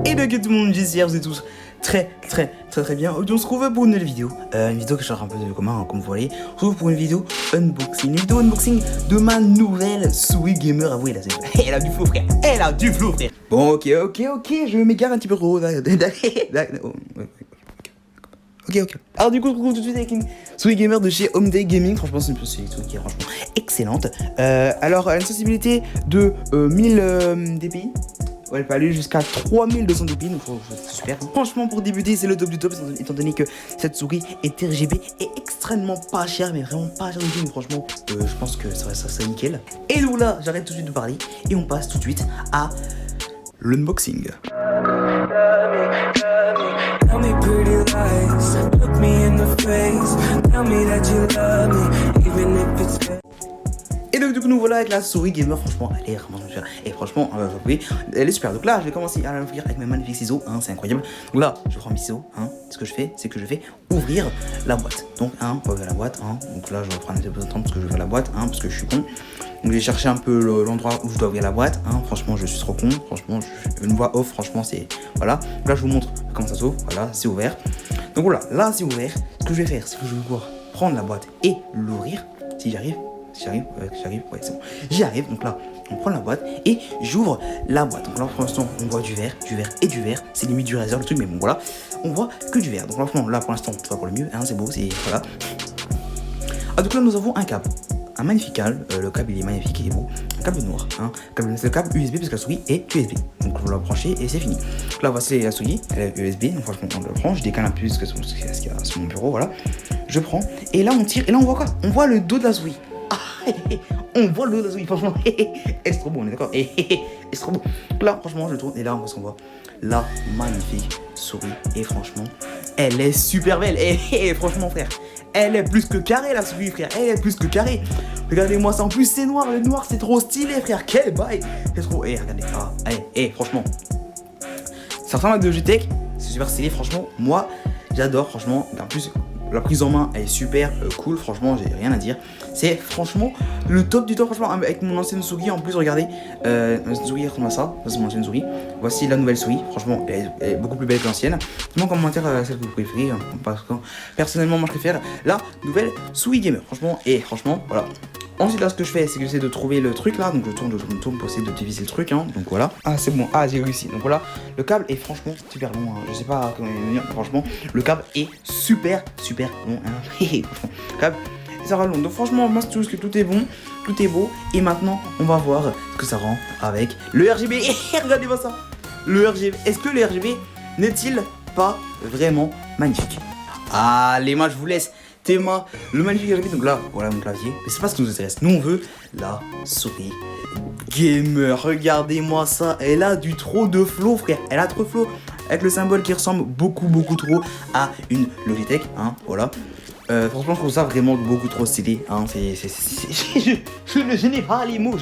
Et donc tout le monde, j'espère que vous êtes tous très bien. Aujourd'hui on se retrouve pour une nouvelle vidéo. Une vidéo que je sors un peu de commun, comme vous voyez. On se retrouve pour une vidéo unboxing. Une vidéo unboxing de ma nouvelle souris gamer. Avouez là, elle a du flow frère. Elle a du flow frère. Bon ok, je m'égare un petit peu trop. Ok. Alors du coup, on se retrouve tout de suite avec une souris gamer de chez Home Day Gaming. Franchement, c'est une souris qui est franchement excellente. Alors, une sensibilité de 1000 dpi. Ouais, elle peut aller jusqu'à 3200 dpi, donc c'est super. Franchement, pour débuter, c'est le top du top, étant donné que cette souris est RGB et extrêmement pas chère, mais vraiment pas chère du tout. Mais franchement, je pense que ça c'est nickel. Et donc là, j'arrête tout de suite de parler et on passe tout de suite à l'unboxing. Tell me pretty lies, look me in the face, tell me that you love me, even if it's fake. Et donc du coup nous voilà avec la souris gamer, franchement elle est vraiment super. Et franchement elle est super. Donc là je vais commencer à l'ouvrir avec mes magnifiques ciseaux, hein, c'est incroyable. Donc là je prends mes ciseaux, hein, ce que je fais c'est que je vais ouvrir la boîte. Donc on va ouvrir la boîte, hein. Donc là je vais prendre un petit peu de temps parce que je vais ouvrir la boîte, hein, parce que je suis con. Donc j'ai cherché un peu l'endroit où je dois ouvrir la boîte, hein. Franchement je suis trop con, franchement une voix off, franchement c'est... Voilà, donc là je vous montre comment ça s'ouvre, voilà c'est ouvert. Donc voilà, là c'est ouvert, ce que je vais faire c'est que je vais pouvoir prendre la boîte et l'ouvrir, si j'arrive, ouais c'est bon, j'y arrive. Donc là on prend la boîte et j'ouvre la boîte. Donc là pour l'instant on voit du verre et du verre, c'est limite du Razer le truc, mais bon voilà, on voit que du verre. Donc là pour l'instant ça va pour le mieux, hein, c'est beau, c'est... Voilà. Ah donc là nous avons un câble. Un magnifique câble, le câble il est magnifique, il est beau, un câble noir, hein. C'est le câble USB parce que la souris est USB, donc on va la brancher et c'est fini. Donc là voici la souris, elle est USB, donc franchement on le prend, je décale un peu parce que c'est ce qu'il y a sur mon bureau, voilà. Je prends, et là on tire, et là on voit quoi? On voit le dos de la souris. On voit le dos de la souris, franchement, c'est trop beau, on est d'accord, c'est trop beau. Là franchement je tourne, et là on voit la magnifique souris, et franchement, elle est super belle, et franchement frère, elle est plus que carrée la souris frère, elle est plus que carrée. Regardez-moi ça, en plus c'est noir, le noir c'est trop stylé frère, quel bail. C'est trop, regardez, franchement. Ça ressemble à de Logitech, c'est super stylé franchement, moi j'adore franchement. En plus la prise en main elle est super cool, franchement j'ai rien à dire. C'est franchement le top du top franchement, avec mon ancienne souris en plus, regardez. Une souris ressemble à ça, c'est mon ancienne souris. Voici la nouvelle souris, franchement elle est beaucoup plus belle que l'ancienne. Dites-moi en commentaire celle que vous préférez, hein, parce que personnellement moi je préfère la nouvelle souris gamer, franchement. Et franchement voilà. Ensuite là ce que je fais c'est que j'essaie de trouver le truc là, donc je tourne pour essayer de diviser le truc, hein. Donc voilà, ah c'est bon, ah j'ai réussi. Donc voilà, le câble est franchement super long, hein. Je sais pas comment dire, franchement le câble est super long, hein. Franchement, le câble ça rend long. Donc franchement moi je trouve que tout est bon, tout est beau. Et maintenant on va voir ce que ça rend avec le RGB. Et regardez-moi ça, le RGB, est-ce que le RGB n'est-il pas vraiment magnifique? Allez moi je vous laisse Théma, le magnifique RGB. Donc là, voilà mon clavier. Mais c'est pas ce qui nous intéresse. Nous, on veut la souris gamer. Regardez-moi ça. Elle a du trop de flow, frère. Elle a trop de flow. Avec le symbole qui ressemble beaucoup trop à une Logitech. Hein, voilà. Franchement, je trouve ça vraiment beaucoup trop stylé. Hein, je n'ai pas les mots.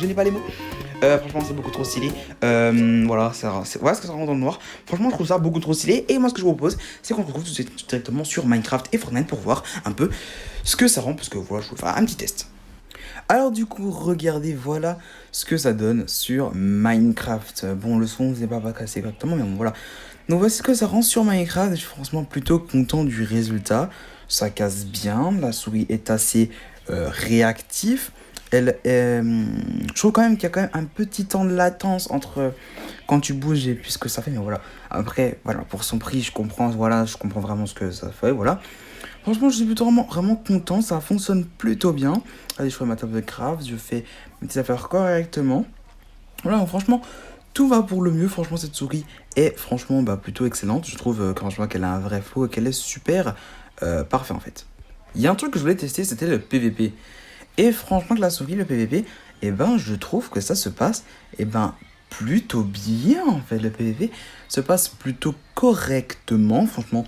Franchement c'est beaucoup trop stylé. Voilà ce que ça rend dans le noir. Franchement je trouve ça beaucoup trop stylé. Et moi ce que je vous propose c'est qu'on se retrouve tout de suite directement sur Minecraft et Fortnite pour voir un peu ce que ça rend, parce que voilà je vais faire un petit test. Alors du coup regardez, voilà ce que ça donne sur Minecraft. Bon le son n'est pas cassé exactement, mais bon voilà. Donc voici ce que ça rend sur Minecraft. Je suis franchement plutôt content du résultat. Ça casse bien, la souris est assez réactive. Je trouve quand même qu'il y a quand même un petit temps de latence entre quand tu bouges et puis ce que ça fait, mais voilà. Après, voilà, pour son prix, je comprends vraiment ce que ça fait, voilà. Franchement, je suis plutôt vraiment content, ça fonctionne plutôt bien. Allez, je fais ma table de craft, je fais mes petites affaires correctement. Voilà, franchement, tout va pour le mieux. Franchement, cette souris est franchement plutôt excellente. Je trouve quand je vois qu'elle a un vrai flow et qu'elle est super parfait en fait. Il y a un truc que je voulais tester, c'était le PVP. Et franchement que la souris, le PVP, je trouve que ça se passe plutôt bien en fait. Le PVP se passe plutôt correctement, franchement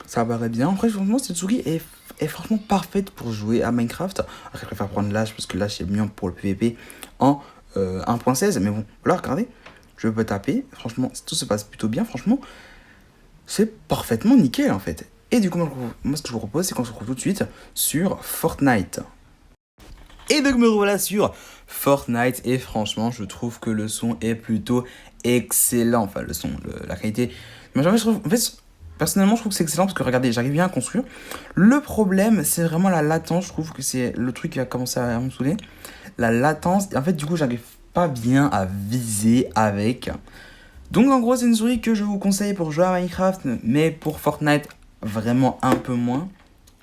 ça paraît bien. Après franchement cette souris est franchement parfaite pour jouer à Minecraft. Après je préfère prendre l'âge parce que l'âge c'est mieux pour le PVP en 1.16. Mais bon voilà, regardez, je peux taper, franchement tout se passe plutôt bien, franchement c'est parfaitement nickel en fait. Et du coup moi ce que je vous propose c'est qu'on se retrouve tout de suite sur Fortnite. Et donc me revoilà sur Fortnite et franchement je trouve que le son est plutôt excellent. Enfin, le son, la qualité. Mais je trouve, en fait, personnellement, je trouve que c'est excellent parce que regardez, j'arrive bien à construire. Le problème, c'est vraiment la latence. Je trouve que c'est le truc qui a commencé à me saouler. La latence. Et en fait, du coup, j'arrive pas bien à viser avec. Donc, en gros, c'est une souris que je vous conseille pour jouer à Minecraft, mais pour Fortnite, vraiment un peu moins.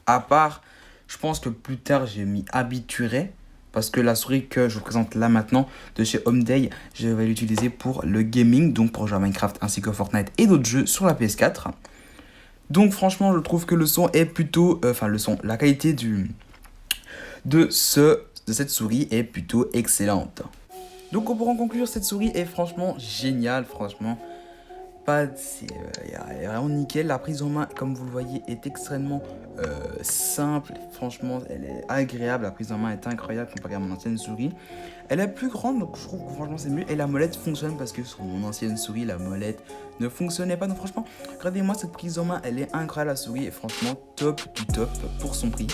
À part, je pense que plus tard, je m'y habituerai. Parce que la souris que je vous présente là maintenant de chez Homeday, je vais l'utiliser pour le gaming, donc pour jouer à Minecraft ainsi que Fortnite et d'autres jeux sur la PS4. Donc franchement, je trouve que le son est plutôt... la qualité de cette souris est plutôt excellente. Donc pour en conclure, cette souris est franchement géniale, franchement. C'est vraiment nickel. La prise en main, comme vous le voyez, est extrêmement simple. Franchement, elle est agréable. La prise en main est incroyable comparée à mon ancienne souris. Elle est plus grande, donc je trouve que franchement c'est mieux. Et la molette fonctionne parce que sur mon ancienne souris, la molette ne fonctionnait pas. Donc franchement, regardez-moi cette prise en main, elle est incroyable la souris. Et franchement, top du top pour son prix.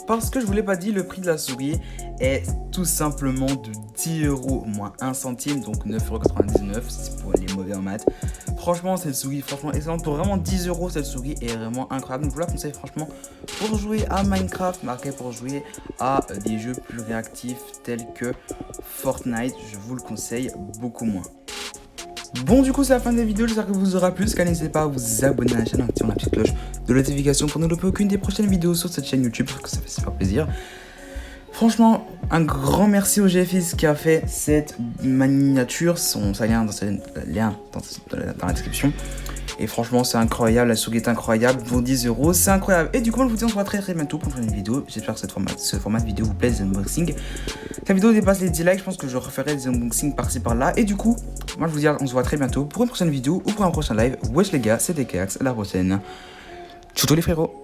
Parce que je vous l'ai pas dit, le prix de la souris est tout simplement de 10€ moins 1 centime, donc 9,99€ c'est pour les mauvais en maths. Franchement, cette souris, franchement excellente. Pour vraiment 10€, cette souris est vraiment incroyable. Donc, je vous la conseille franchement pour jouer à Minecraft, marqué pour jouer à des jeux plus réactifs tels que Fortnite. Je vous le conseille beaucoup moins. Bon, du coup, c'est la fin de la vidéo. J'espère que vous aura plu. N'hésitez pas à vous abonner à la chaîne en activant la petite cloche de notification pour ne louper aucune des prochaines vidéos sur cette chaîne YouTube, parce que ça fait super plaisir. Franchement, un grand merci au GFX qui a fait cette miniature. Sa lien dans la description. Et franchement, c'est incroyable. La souris est incroyable. Pour 10€, c'est incroyable. Et du coup, je vous dis, on se voit très bientôt pour une vidéo. J'espère que ce format de vidéo vous plaît, des unboxings. La vidéo dépasse les 10 likes. Je pense que je referai des unboxings par-ci par-là. Et du coup, moi, je vous dis, on se voit très bientôt pour une prochaine vidéo ou pour un prochain live. Wesh les gars, c'était Kax. À la prochaine. Ciao les frérots.